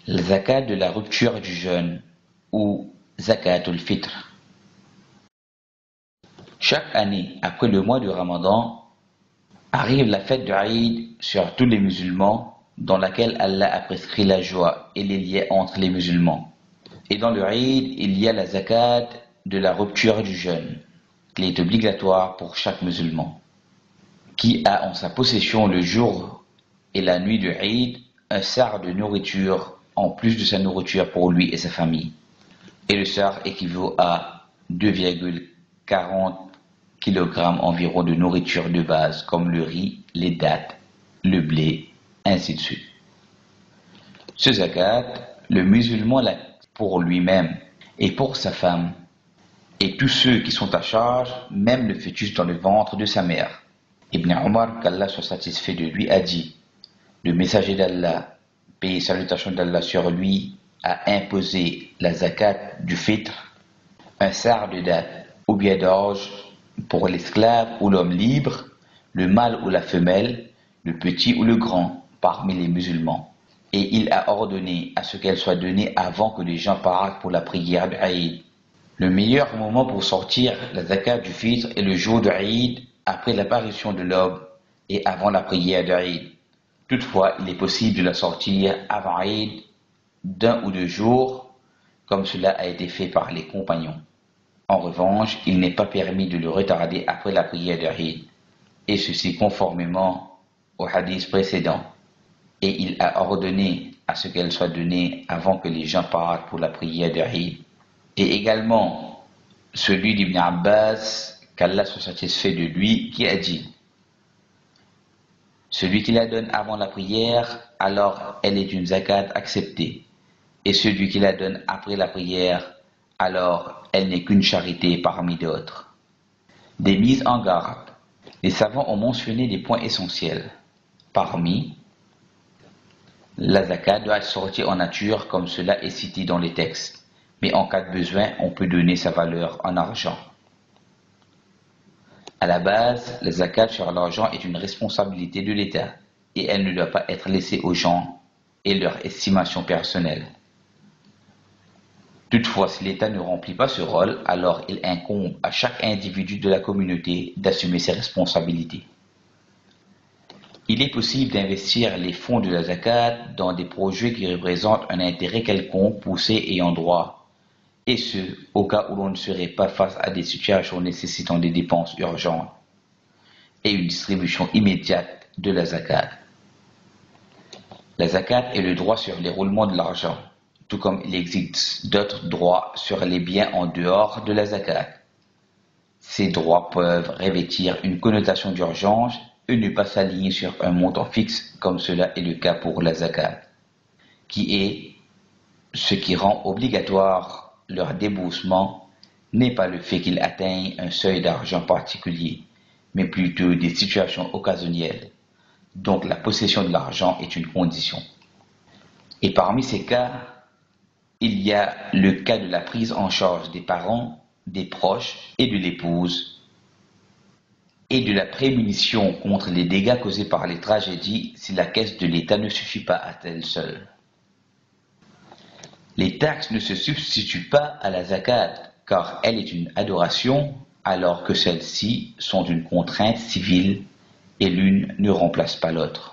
La zakat de la rupture du jeûne ou zakatul fitr. Chaque année, après le mois du Ramadan, arrive la fête de Aïd sur tous les musulmans, dans laquelle Allah a prescrit la joie et les liens entre les musulmans. Et dans le Aïd, il y a la zakat de la rupture du jeûne, qui est obligatoire pour chaque musulman, qui a en sa possession le jour et la nuit de Aïd un sar de nourriture en plus de sa nourriture pour lui et sa famille. Et le sar équivaut à 2,40 kg environ de nourriture de base, comme le riz, les dattes, le blé, ainsi de suite. Ce zakat, le musulman l'a pour lui-même et pour sa femme, et tous ceux qui sont à charge, même le fœtus dans le ventre de sa mère. Ibn Omar, qu'Allah soit satisfait de lui, a dit: le messager d'Allah, paix et salutations d'Allah sur lui, a imposé la zakat du fitr, un sar de date ou bien d'orge pour l'esclave ou l'homme libre, le mâle ou la femelle, le petit ou le grand parmi les musulmans. Et il a ordonné à ce qu'elle soit donnée avant que les gens partent pour la prière de Aïd. Le meilleur moment pour sortir la zakat du fitr est le jour de Aïd, après l'apparition de l'aube et avant la prière de Aïd. Toutefois, il est possible de la sortir avant Aïd d'1 ou 2 jours, comme cela a été fait par les compagnons. En revanche, il n'est pas permis de le retarder après la prière de Aïd, et ceci conformément au hadith précédent. Et il a ordonné à ce qu'elle soit donnée avant que les gens partent pour la prière de Aïd. Et également celui d'Ibn Abbas, qu'Allah soit satisfait de lui, qui a dit: celui qui la donne avant la prière, alors elle est une zakat acceptée. Et celui qui la donne après la prière, alors elle n'est qu'une charité parmi d'autres. Des mises en garde. Les savants ont mentionné des points essentiels. Parmi, la zakat doit être sortie en nature comme cela est cité dans les textes, mais en cas de besoin, on peut donner sa valeur en argent. À la base, la zakat sur l'argent est une responsabilité de l'État et elle ne doit pas être laissée aux gens et leur estimation personnelle. Toutefois, si l'État ne remplit pas ce rôle, alors il incombe à chaque individu de la communauté d'assumer ses responsabilités. Il est possible d'investir les fonds de la zakat dans des projets qui représentent un intérêt quelconque pour ceux ayant droit, et ce, au cas où l'on ne serait pas face à des situations nécessitant des dépenses urgentes et une distribution immédiate de la zakat. La zakat est le droit sur les roulements de l'argent, tout comme il existe d'autres droits sur les biens en dehors de la zakat. Ces droits peuvent revêtir une connotation d'urgence et ne pas s'aligner sur un montant fixe comme cela est le cas pour la zakat, qui est ce qui rend obligatoire leur déboursement n'est pas le fait qu'ils atteignent un seuil d'argent particulier, mais plutôt des situations occasionnelles. Donc la possession de l'argent est une condition. Et parmi ces cas, il y a le cas de la prise en charge des parents, des proches et de l'épouse, et de la prémunition contre les dégâts causés par les tragédies si la caisse de l'État ne suffit pas à elle seule. Les taxes ne se substituent pas à la zakat, car elle est une adoration, alors que celles-ci sont une contrainte civile et l'une ne remplace pas l'autre.